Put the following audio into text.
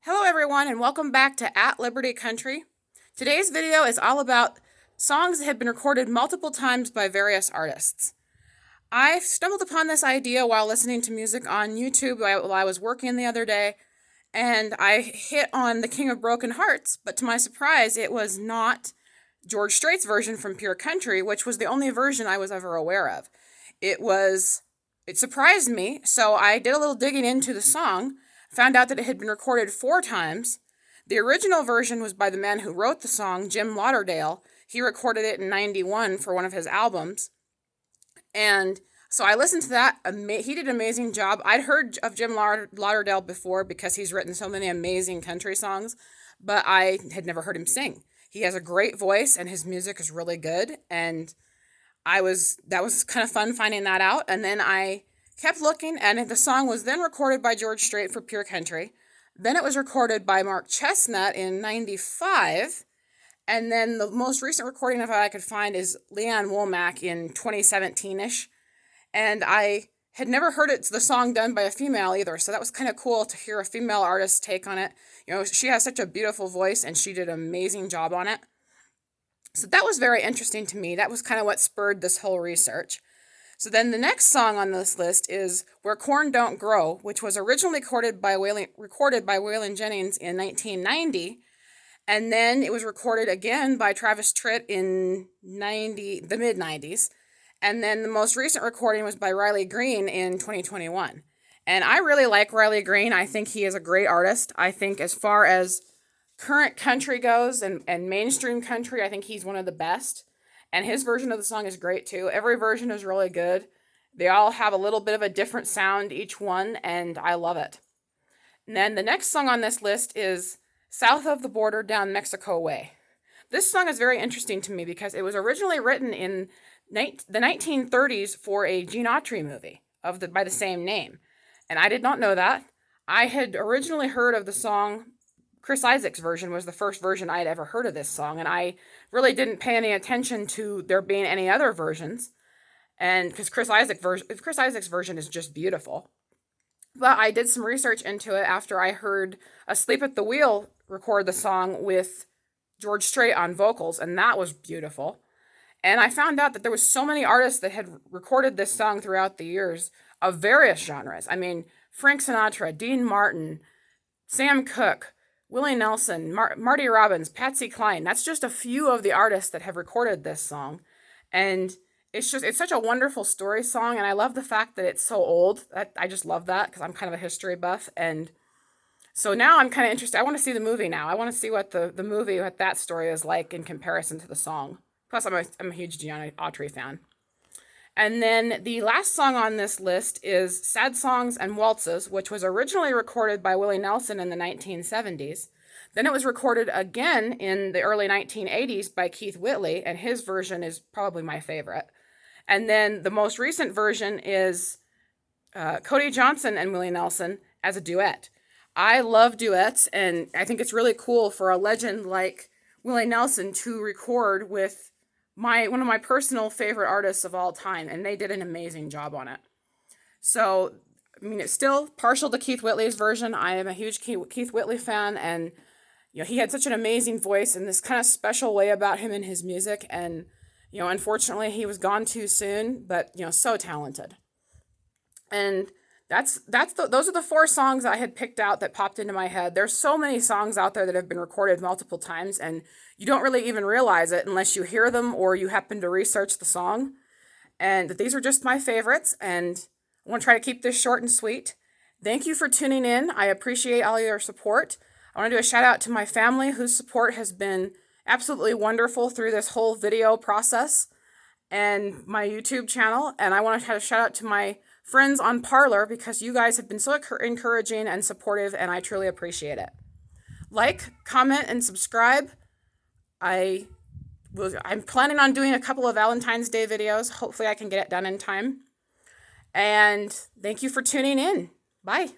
Hello everyone and welcome back to At Liberty Country. Today's video is all about songs that have been recorded multiple times by various artists. I stumbled upon this idea while listening to music on YouTube while I was working the other day, and I hit on The King of Broken Hearts, but to my surprise it was not George Strait's version from Pure Country, which was the only version I was ever aware of. It surprised me, so I did a little digging into the song, found out that it had been recorded 4 times. The original version was by the man who wrote the song, Jim Lauderdale. He recorded it in '91 for one of his albums. And so I listened to that. He did an amazing job. I'd heard of Jim Lauderdale before because he's written so many amazing country songs, but I had never heard him sing. He has a great voice and his music is really good. And that was kind of fun finding that out. And then I kept looking, and the song was then recorded by George Strait for Pure Country. Then it was recorded by Mark Chestnut in '95. And then the most recent recording of it I could find is Leanne Womack in 2017-ish. And I had never heard the song done by a female either, so that was kind of cool to hear a female artist's take on it. You know, she has such a beautiful voice, and she did an amazing job on it. So that was very interesting to me. That was kind of what spurred this whole research. So then the next song on this list is Where Corn Don't Grow, which was originally recorded by Waylon Jennings in 1990, and then it was recorded again by Travis Tritt in the mid-90s, and then the most recent recording was by Riley Green in 2021. And I really like Riley Green. I think he is a great artist. I think as far as current country goes and mainstream country, I think he's one of the best. And his version of the song is great too. Every version is really good. They all have a little bit of a different sound, each one, and I love it. And then the next song on this list is South of the Border, Down Mexico Way. This song is very interesting to me because it was originally written in the 1930s for a Gene Autry movie by the same name. And I did not know that. I had originally heard of the song. Chris Isaak's version was the first version I had ever heard of this song, and I really didn't pay any attention to there being any other versions, and because Chris Isaak's version is just beautiful. But I did some research into it after I heard Asleep at the Wheel record the song with George Strait on vocals, and that was beautiful. And I found out that there was so many artists that had recorded this song throughout the years of various genres. I mean, Frank Sinatra, Dean Martin, Sam Cooke, Willie Nelson, Marty Robbins, Patsy Cline. That's just a few of the artists that have recorded this song. And it's such a wonderful story song, and I love the fact that it's so old. I just love that because I'm kind of a history buff. And so now I'm kind of interested. I want to see the movie now. I want to see what the movie, what that story is like in comparison to the song. Plus, I'm a huge Gene Autry fan. And then the last song on this list is Sad Songs and Waltzes, which was originally recorded by Willie Nelson in the 1970s. Then it was recorded again in the early 1980s by Keith Whitley, and his version is probably my favorite. And then the most recent version is Cody Johnson and Willie Nelson as a duet. I love duets, and I think it's really cool for a legend like Willie Nelson to record with one of my personal favorite artists of all time, and they did an amazing job on it. So, I mean, it's still partial to Keith Whitley's version. I am a huge Keith Whitley fan, and he had such an amazing voice and this kind of special way about him in his music, and unfortunately he was gone too soon, but so talented. And those are the 4 songs I had picked out that popped into my head. There's so many songs out there that have been recorded multiple times, and you don't really even realize it unless you hear them or you happen to research the song. And these are just my favorites, and I want to try to keep this short and sweet. Thank you for tuning in. I appreciate all your support. I want to do a shout out to my family whose support has been absolutely wonderful through this whole video process, and my YouTube channel. And I want to have a shout out to my friends on Parler because you guys have been so encouraging and supportive, and I truly appreciate it. Like, comment, and subscribe. I'm planning on doing a couple of Valentine's Day videos. Hopefully I can get it done in time. And thank you for tuning in. Bye.